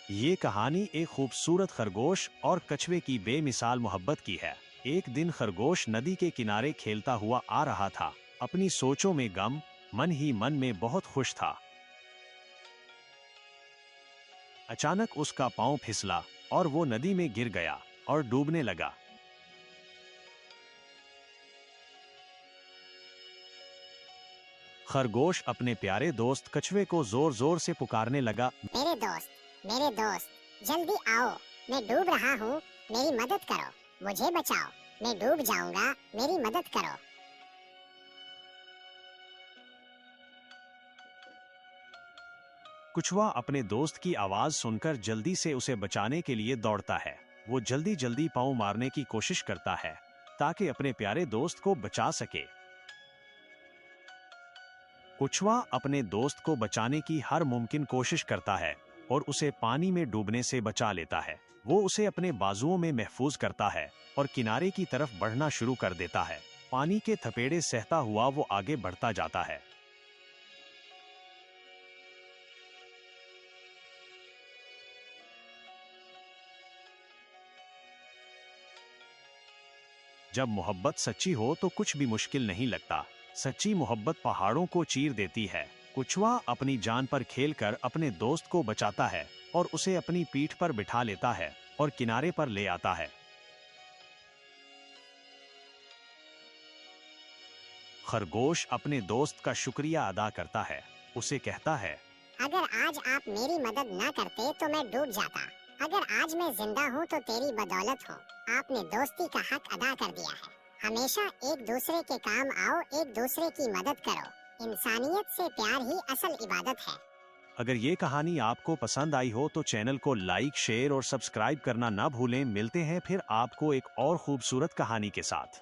ये कहानी एक खूबसूरत खरगोश और कछुए की बेमिसाल मोहब्बत की है। एक दिन खरगोश नदी के किनारे खेलता हुआ आ रहा था, अपनी सोचों में गम, मन ही मन में बहुत खुश था। अचानक उसका पांव फिसला और वो नदी में गिर गया और डूबने लगा। खरगोश अपने प्यारे दोस्त कछुए को जोर जोर से पुकारने लगा। मेरे दोस्त, जल्दी आओ, मैं डूब रहा हूँ, मेरी मदद करो, मुझे बचाओ, मैं डूब जाऊंगा, मेरी मदद करो। कछुआ अपने दोस्त की आवाज सुनकर जल्दी से उसे बचाने के लिए दौड़ता है। वो जल्दी जल्दी पांव मारने की कोशिश करता है ताकि अपने प्यारे दोस्त को बचा सके। कछुआ अपने दोस्त को बचाने की हर मुमकिन कोशिश करता है और उसे पानी में डूबने से बचा लेता है। वो उसे अपने बाजुओं में महफूज करता है और किनारे की तरफ बढ़ना शुरू कर देता है। पानी के थपेड़े सहता हुआ वो आगे बढ़ता जाता है। जब मोहब्बत सच्ची हो तो कुछ भी मुश्किल नहीं लगता। सच्ची मोहब्बत पहाड़ों को चीर देती है। कछुआ अपनी जान पर खेलकर अपने दोस्त को बचाता है और उसे अपनी पीठ पर बिठा लेता है और किनारे पर ले आता है। खरगोश अपने दोस्त का शुक्रिया अदा करता है। उसे कहता है, अगर आज आप मेरी मदद ना करते तो मैं डूब जाता। अगर आज मैं जिंदा हूँ तो तेरी बदौलत हूँ। आपने दोस्ती का हक अदा कर दिया है। हमेशा एक दूसरे के काम आओ, एक दूसरे की मदद करो। इंसानियत से प्यार ही असल इबादत है। अगर ये कहानी आपको पसंद आई हो तो चैनल को लाइक, शेयर और सब्सक्राइब करना ना भूलें। मिलते हैं फिर आपको एक और खूबसूरत कहानी के साथ।